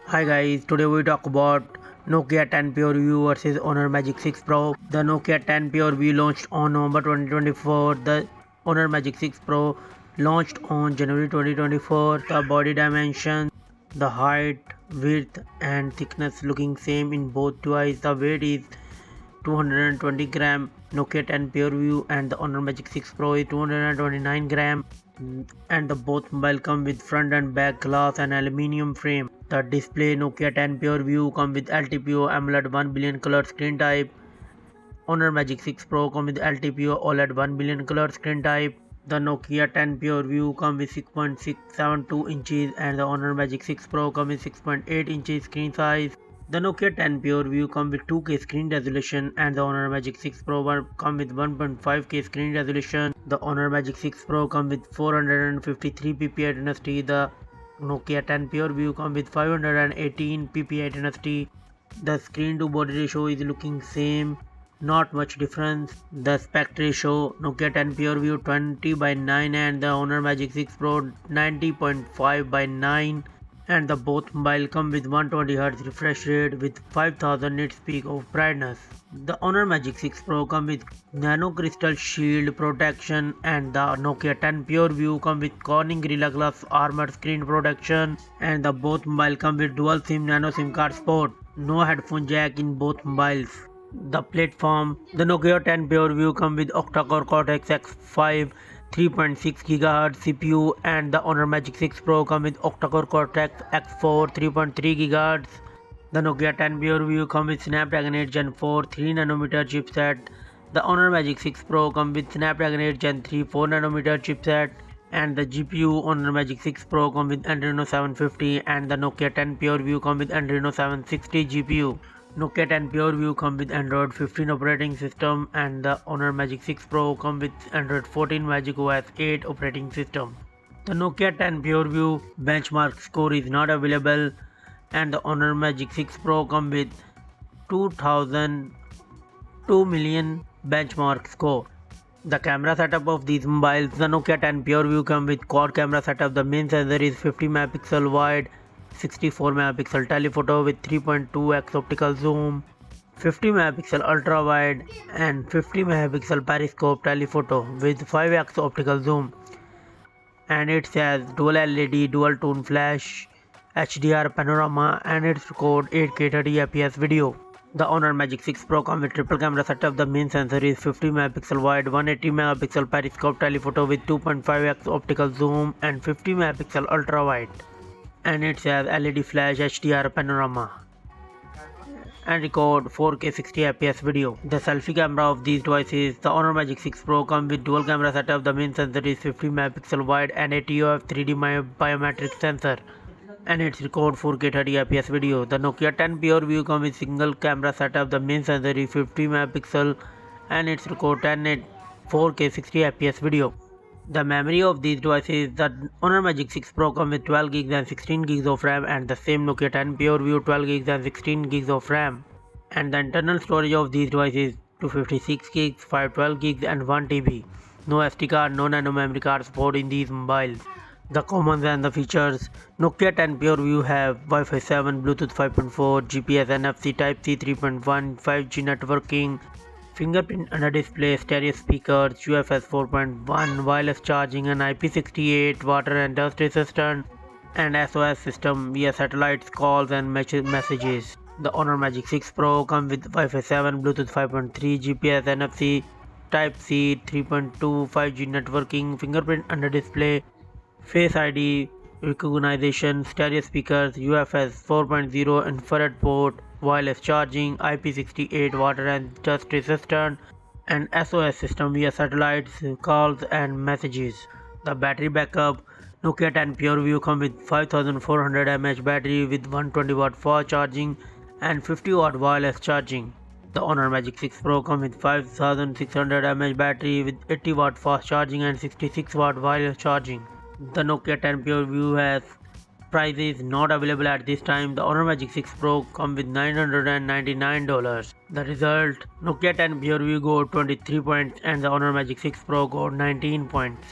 Hi guys, today we talk about Nokia 10 PureView versus Honor Magic 6 Pro. The Nokia 10 PureView launched on November 2024. The Honor Magic 6 Pro launched on January 2024. The body dimensions, the height, width and thickness looking same in both devices. The weight is 220 gram. Nokia 10 PureView and the Honor Magic 6 Pro is 229 gram. And the both mobile come with front and back glass and aluminium frame. The display Nokia 10 PureView come with LTPO AMOLED 1 billion color screen type. Honor Magic 6 Pro come with LTPO OLED 1 billion color screen type. The Nokia 10 PureView come with 6.672 inches and the Honor Magic 6 Pro come with 6.8 inches screen size. The Nokia 10 PureView come with 2K screen resolution and the Honor Magic 6 Pro come with 1.5K screen resolution. The Honor Magic 6 Pro come with 453 ppi density. The Nokia 10 PureView come with 518 ppi density. The screen to body ratio is looking same, not much difference. The aspect ratio Nokia 10 PureView 20:9 and the Honor Magic 6 Pro 90.5:9. And the both mobile come with 120Hz refresh rate with 5000 nits peak of brightness. The Honor Magic 6 Pro come with nano crystal shield protection and the Nokia 10 PureView come with Corning Gorilla Glass armored screen protection. And the both mobile come with dual SIM nano SIM card support. No headphone jack in both mobiles. The platform, the Nokia 10 PureView come with octa-core Cortex X5 3.6 GHz CPU and the Honor Magic 6 Pro come with octa-core Cortex X4 3.3 GHz. The Nokia 10 PureView come with Snapdragon 8 Gen 4 3nm chipset. The Honor Magic 6 Pro come with Snapdragon 8 Gen 3 4nm chipset. And the GPU Honor Magic 6 Pro come with Adreno 750 and the Nokia 10 PureView come with Adreno 760 GPU. Nokia 10 PureView come with Android 15 operating system and the Honor Magic 6 Pro come with Android 14 Magic OS 8 operating system. The Nokia 10 PureView benchmark score is not available and the Honor Magic 6 Pro come with 2 million benchmark score. The camera setup of these mobiles, the Nokia 10 PureView come with quad camera setup. The main sensor is 50 megapixel wide, 64 megapixel telephoto with 3.2x optical zoom, 50 megapixel ultra wide and 50 megapixel periscope telephoto with 5x optical zoom. And it has dual LED dual tone flash, HDR panorama and it record 8K 30fps video. The Honor Magic 6 Pro comes with triple camera setup. The main sensor is 50 megapixel wide, 180 megapixel periscope telephoto with 2.5x optical zoom and 50 megapixel ultra wide. And it has LED flash, HDR panorama and record 4K 60fps video. The selfie camera of these devices, the Honor Magic 6 Pro comes with dual camera setup. The main sensor is 50 megapixel wide and a TOF 3D biometric sensor and it record 4K 30fps video. The Nokia 10 PureView comes with single camera setup. The main sensor is 50 megapixel and it record 4K 60fps video. The memory of these devices, the Honor Magic 6 Pro comes with 12 GB and 16 GB of RAM and the same Nokia 10 PureView 12 GB and 16 GB of RAM. And the internal storage of these devices 256 GB, 512 GB and 1 TB. No SD card, no nano memory card support in these mobiles. The commons and the features, Nokia 10 PureView have Wi-Fi 7, Bluetooth 5.4, GPS, NFC, Type-C 3.1, 5G networking, fingerprint under display, stereo speakers, UFS 4.1, wireless charging and IP68, water and dust resistant, and SOS system via satellites, calls and messages. The Honor Magic 6 Pro comes with Wi-Fi 7, Bluetooth 5.3, GPS, NFC, Type-C 3.2, 5G networking, fingerprint under display, Face ID recognition, stereo speakers, UFS 4.0 infrared port, wireless charging, IP68 water and dust resistant, and SOS system via satellites, calls and messages. The battery backup, Nokia 10 PureView comes with 5400 mAh battery with 120 watt fast charging and 50 watt wireless charging. The Honor Magic 6 Pro comes with 5600 mAh battery with 80 watt fast charging and 66 watt wireless charging. The Nokia 10 PureView has prices not available at this time. The Honor Magic 6 Pro comes with $999. The result, Nokia 10 PureView got 23 points and the Honor Magic 6 Pro got 19 points.